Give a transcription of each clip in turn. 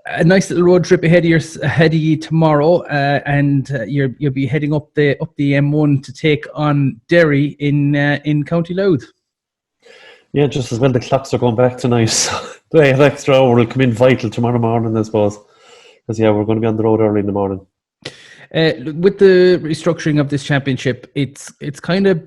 A nice little road trip ahead of you tomorrow, and you'll be heading up the M1 to take on Derry in County Louth. Yeah, just as well the clocks are going back tonight. So the extra hour will come in vital tomorrow morning, I suppose. Because we're going to be on the road early in the morning. With the restructuring of this championship, it's kind of,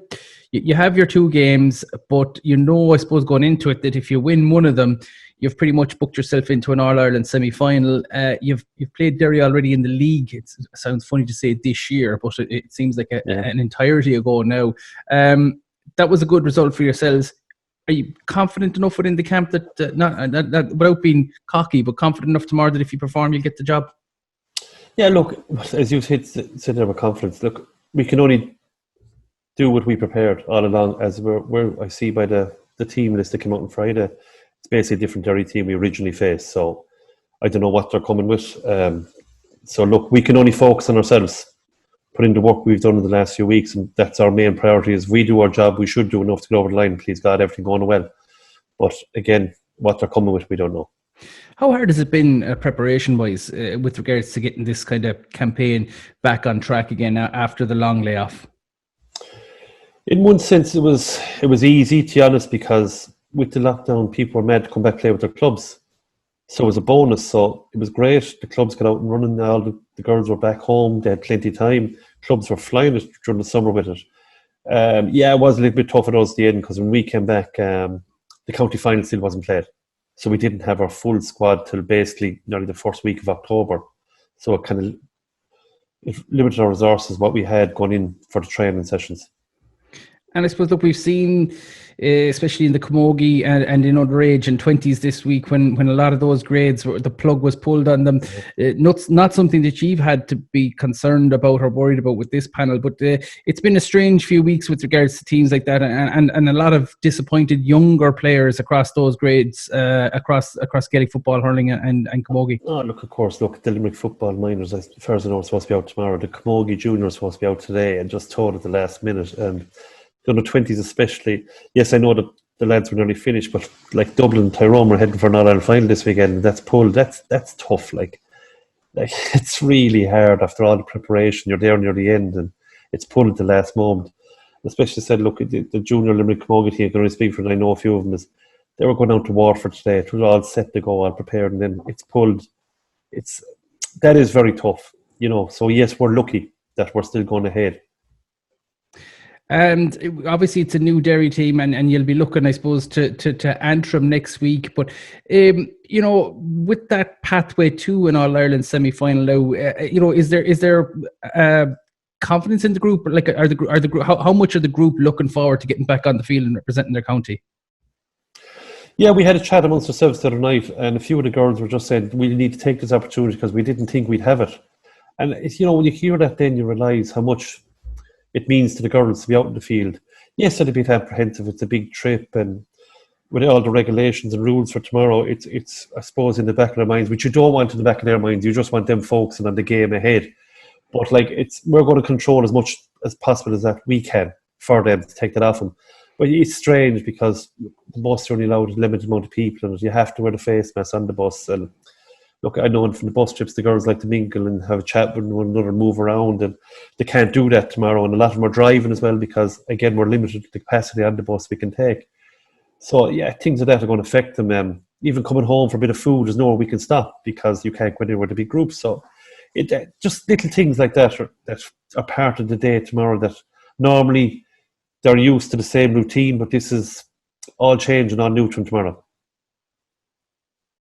you have your two games, but I suppose going into it, that if you win one of them, you've pretty much booked yourself into an All-Ireland semi-final. You've played Derry already in the league. It sounds funny to say this year, but it seems like an entirety ago now. That was a good result for yourselves. Are you confident enough within the camp that, not without being cocky, but confident enough tomorrow that if you perform, you'll get the job? Yeah, look, as you said there with confidence, look, we can only do what we prepared all along. As I see by the team list that came out on Friday, it's basically a different Derry team we originally faced. So I don't know what they're coming with. So look, we can only focus on ourselves, put in the work we've done in the last few weeks, and that's our main priority. Is we do our job, we should do enough to get over the line. Please God, everything going well. But again, what they're coming with, we don't know. How hard has it been preparation-wise with regards to getting this kind of campaign back on track again after the long layoff? In one sense, it was easy, to be honest, because with the lockdown, people were mad to come back play with their clubs. So it was a bonus. So it was great. The clubs got out and running. All the girls were back home. They had plenty of time. Clubs were flying it during the summer with it. It was a little bit tough at us at the end because when we came back, the county final still wasn't played. So we didn't have our full squad till basically nearly the first week of October. So it limited our resources, what we had going in for the training sessions. And I suppose, look, we've seen, especially in the camogie and in underage and 20s this week, when a lot of those grades, the plug was pulled on them. Not something that you've had to be concerned about or worried about with this panel, but it's been a strange few weeks with regards to teams like that, and a lot of disappointed younger players across those grades, across Gaelic football, hurling and camogie. Oh, look, of course, the Limerick football minors, as far as I know, are supposed to be out tomorrow. The camogie junior is supposed to be out today, and just told at the last minute. And the under-20s especially. Yes, I know that the lads were nearly finished, but like Dublin and Tyrone were heading for an All-Ireland final this weekend, and that's pulled. That's tough. Like it's really hard after all the preparation. You're there near the end, and it's pulled at the last moment. Especially said, look, the junior Limerick camogie team, I can only speak for, and I know a few of them, they were going out to Waterford today. It was all set to go, all prepared, and then it's pulled. That is very tough, So yes, we're lucky that we're still going ahead. And obviously it's a new Derry team, and you'll be looking, I suppose, to Antrim next week. But, with that pathway to an All-Ireland semi-final now, is there confidence in the group? Like, how much are the group looking forward to getting back on the field and representing their county? Yeah, we had a chat amongst ourselves the other night, and a few of the girls were just saying, we need to take this opportunity because we didn't think we'd have it. And it's, when you hear that, then you realise how much it means to the girls to be out in the field. Yes, it'll be apprehensive. It's a big trip, and with all the regulations and rules for tomorrow, it's I suppose in the back of their minds, which you don't want in the back of their minds. You just want them focusing on the game ahead. But we're going to control as much as possible as that we can for them to take that off them. But it's strange because the bus are only allowed a limited amount of people, and you have to wear the face mask on the bus. And look, I know from the bus trips, the girls like to mingle and have a chat with one another, move around, and they can't do that tomorrow. And a lot of them are driving as well because, again, we're limited to the capacity on the bus we can take. So, yeah, things like that are going to affect them. Even coming home for a bit of food, there's nowhere we can stop because you can't go anywhere to big groups. So, just little things like that are part of the day tomorrow that normally they're used to the same routine, but this is all change and all new from tomorrow.